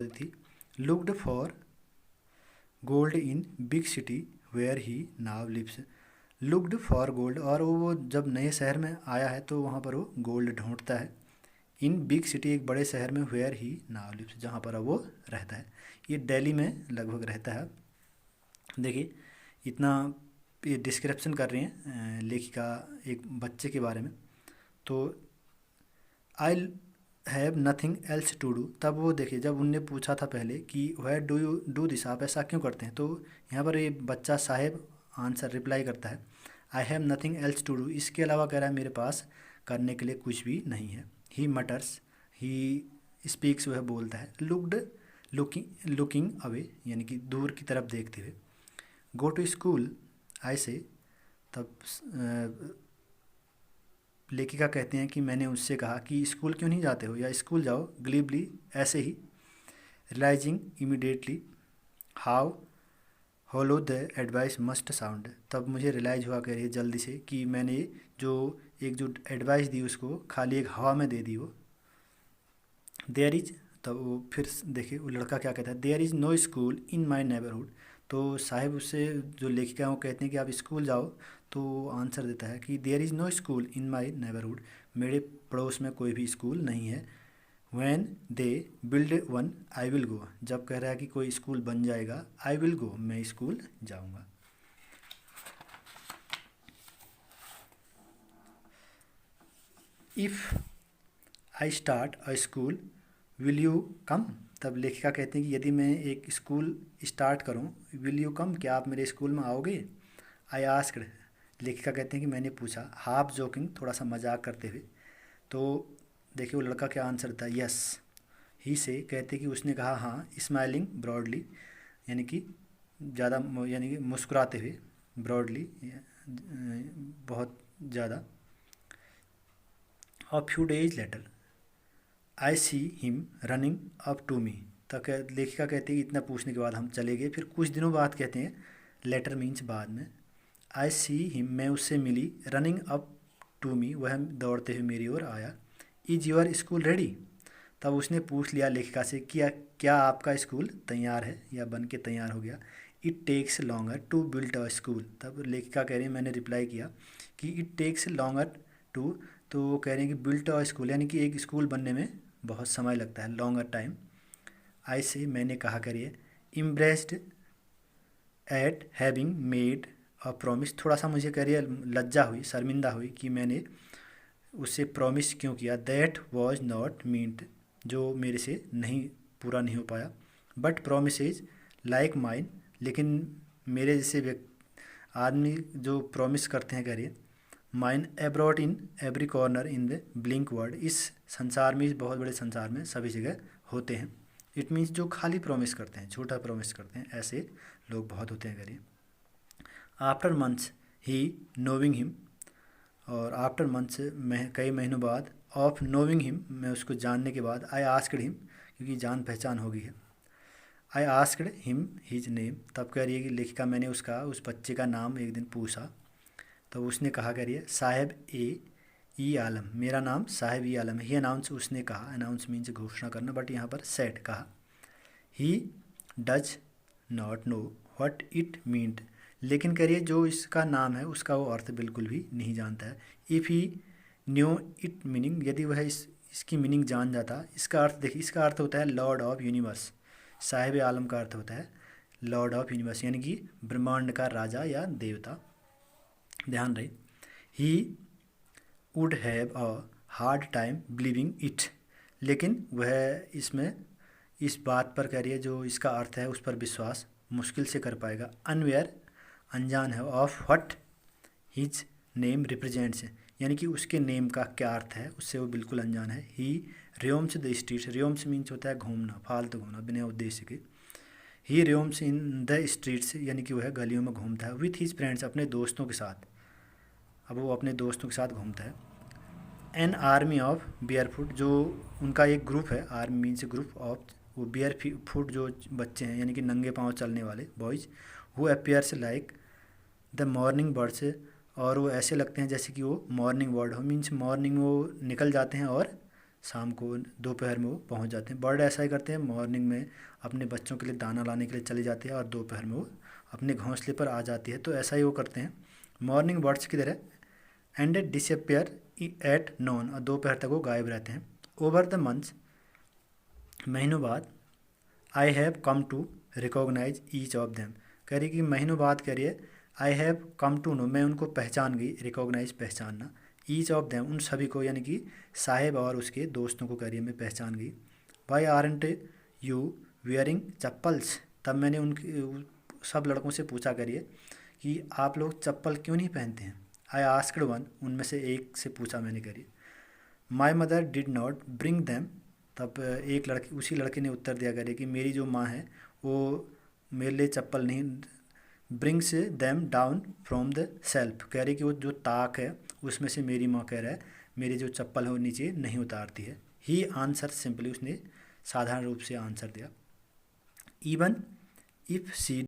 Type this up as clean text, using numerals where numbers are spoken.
थी। Looked for gold in big city where he now lives. Looked for gold, और वो जब नए शहर में आया है तो वहाँ पर वो गोल्ड ढूंढता है। इन बिग सिटी, एक बड़े शहर में, वेयर ही नाव लिव्स, जहाँ पर अब वो रहता है। ये दिल्ली में लगभग रहता है। देखिए इतना ये डिस्क्रिप्शन कर रही हैं लेखिका एक बच्चे के बारे में। तो I have nothing else to do, तब वो देखिए जब उनने पूछा था पहले कि where do you do this, आप ऐसा क्यों करते हैं, तो यहाँ पर ये बच्चा साहेब आंसर रिप्लाई करता है I have nothing else to do, इसके अलावा कह रहा है मेरे पास करने के लिए कुछ भी नहीं है। ही मटर्स, ही स्पीक्स, वह बोलता है। लुक्ड, लुकिंग अवे, यानी कि दूर की तरफ देखते हुए। गो टू स्कूल आई से, तब लेखिका कहते हैं कि मैंने उससे कहा कि स्कूल क्यों नहीं जाते हो, या स्कूल जाओ, ग्लीबली, ऐसे ही। Realising immediately how hollow the advice must sound, तब मुझे रियलाइज हुआ, कह रही है जल्दी से, कि मैंने जो एडवाइस दी उसको खाली एक हवा में दे दी वो। देयर इज, तब वो फिर देखिए वो लड़का क्या कहता है, there is no school in my neighbourhood. तो साहिब उससे, जो लेखिका है वो कहते हैं कि आप स्कूल जाओ, तो आंसर देता है कि there is no school in my neighbourhood, मेरे पड़ोस में कोई भी स्कूल नहीं है। When they build one I will go, जब कह रहा है कि कोई स्कूल बन जाएगा, आई विल गो, मैं स्कूल जाऊँगा। If I start a school will you come, तब लेखिका कहते हैं कि यदि मैं एक स्कूल स्टार्ट करूं, विल यू कम, क्या आप मेरे स्कूल में आओगे। आई आस्क्ड, लेखिका कहते हैं कि मैंने पूछा, हाफ जोकिंग, थोड़ा सा मजाक करते हुए। तो देखिए वो लड़का क्या आंसर था, यस। ही से कहते कि उसने कहा हाँ, स्माइलिंग ब्रॉडली, यानी कि ज़्यादा, यानी कि मुस्कुराते हुए, ब्रॉडली बहुत ज़्यादा। A few days later I see him running up to me, तक लेखिका कहती है कि इतना पूछने के बाद हम चले गए। फिर कुछ दिनों बाद कहते हैं, लेटर मीन्स बाद में, आई सी हिम, मैं उससे मिली, रनिंग अप टू मी, वह दौड़ते हुए मेरी ओर आया। इज योर स्कूल रेडी, तब उसने पूछ लिया लेखिका से कि क्या आपका स्कूल तैयार है या बन के तैयार हो गया। It takes longer to build a school, तब लेखिका कह रही है, मैंने रिप्लाई किया कि इट टेक्स लॉन्गर टू, तो वो कह रहे हैं कि बिल्ट अ स्कूल, यानी कि एक स्कूल बनने में बहुत समय लगता है, लॉन्गर टाइम। आई से, मैंने कहा करिए, impressed eight having made a promise, थोड़ा सा मुझे करिए लज्जा हुई, शर्मिंदा हुई कि मैंने उससे प्रॉमिस क्यों किया। दैट वॉज नॉट मीन्ट, जो मेरे से नहीं पूरा नहीं हो पाया। बट प्रोमिस लाइक माइन, लेकिन मेरे जैसे आदमी जो प्रॉमिस करते हैं, करिए, mine abroad in every corner in the blink word, इस संसार में, इस बहुत बड़े संसार में सभी जगह होते हैं। इट मीन्स जो खाली प्रॉमिस करते हैं, झूठा प्रॉमिस करते हैं, ऐसे लोग बहुत होते हैं। करिए आफ्टर मंथ्स ही नोविंग हिम, और आफ्टर मंथ्स, मैं कई महीनों बाद, ऑफ नोविंग हिम, मैं उसको जानने के बाद, आई आस्क्ड हिम, क्योंकि जान पहचान हो गई है, I asked him his name, तब कह रही है कि लेखिका मैंने उसका, उस बच्चे का नाम एक दिन पूछा, तो उसने कहा, कह रही है, साहेब ए ई आलम, मेरा नाम साहेब ई आलम है। ही अनाउंस, उसने कहा, अनाउंस मीन्स घोषणा करना, बट यहाँ पर सेट कहा। He does not know what it meant, लेकिन करिए जो इसका नाम है उसका वो अर्थ बिल्कुल भी नहीं जानता है। If he knew it meaning, यदि वह इसकी मीनिंग जान जाता। इसका अर्थ देखिए, इसका अर्थ होता है लॉर्ड ऑफ यूनिवर्स, साहिब आलम का अर्थ होता है लॉर्ड ऑफ यूनिवर्स, यानी कि ब्रह्मांड का राजा या देवता, ध्यान रहे। He would have a hard time believing it, लेकिन वह इसमें इस बात पर कह रही है, जो इसका अर्थ है उस पर विश्वास मुश्किल से कर पाएगा। अनवेयर, अनजान है, of what his name represents, यानी कि उसके नेम का क्या अर्थ है उससे वो बिल्कुल अनजान है। He roams the streets, roams means होता है घूमना, फालतू घूमना बिना उद्देश्य के। He roams in the streets, यानी कि वह गलियों में घूमता है। विथ हिज फ्रेंड्स, अपने दोस्तों के साथ, अब वो अपने दोस्तों के साथ घूमता है। एन आर्मी ऑफ बियरफुट, जो उनका एक ग्रुप है, आर्मी मीन्स ग्रुप ऑफ, वो बियर फुट जो बच्चे हैं, यानी कि नंगे पाँव चलने वाले बॉयज़, वो appears like the morning birds, और वो ऐसे लगते हैं जैसे कि वो मॉर्निंग बर्ड हो, मीन्स मॉर्निंग वो निकल जाते हैं और शाम को दोपहर में वो पहुंच जाते हैं। बर्ड ऐसा ही करते हैं, मॉर्निंग में अपने बच्चों के लिए दाना लाने के लिए चले जाते हैं और दोपहर में वो अपने घोंसले पर आ जाती है। तो ऐसा ही वो करते हैं मॉर्निंग बर्ड्स की तरह। एंड डिसअपियर एट नॉन, और दोपहर तक वो गायब रहते हैं। ओवर द मंथ्स, महीनों बाद, I have come to recognise each of them, कह रही कि महीनों बाद कह रही है I have come to know, मैं उनको पहचान गई, रिकॉग्नाइज पहचानना, ईच ऑफ देम उन सभी को, यानी कि साहेब और उसके दोस्तों को कह रही है मैं पहचान गई। Why aren't you wearing chappals, तब मैंने उनके सब लड़कों से पूछा करिए कि आप लोग चप्पल क्यों नहीं पहनते हैं। आई आस्क्ड वन, उनमें से एक से पूछा मैंने करिए। My mother did not bring them, तब एक लड़की, उसी लड़के ने उत्तर दिया करे कि मेरी जो माँ है वो मेरे लिए चप्पल नहीं, brings them down from the self, कह रही कि वो जो ताक है उसमें से मेरी माँ कह रहा है मेरी जो चप्पल है वो नीचे नहीं उतारती है। ही आंसर सिंपली, उसने साधारण रूप से आंसर दिया। Even if C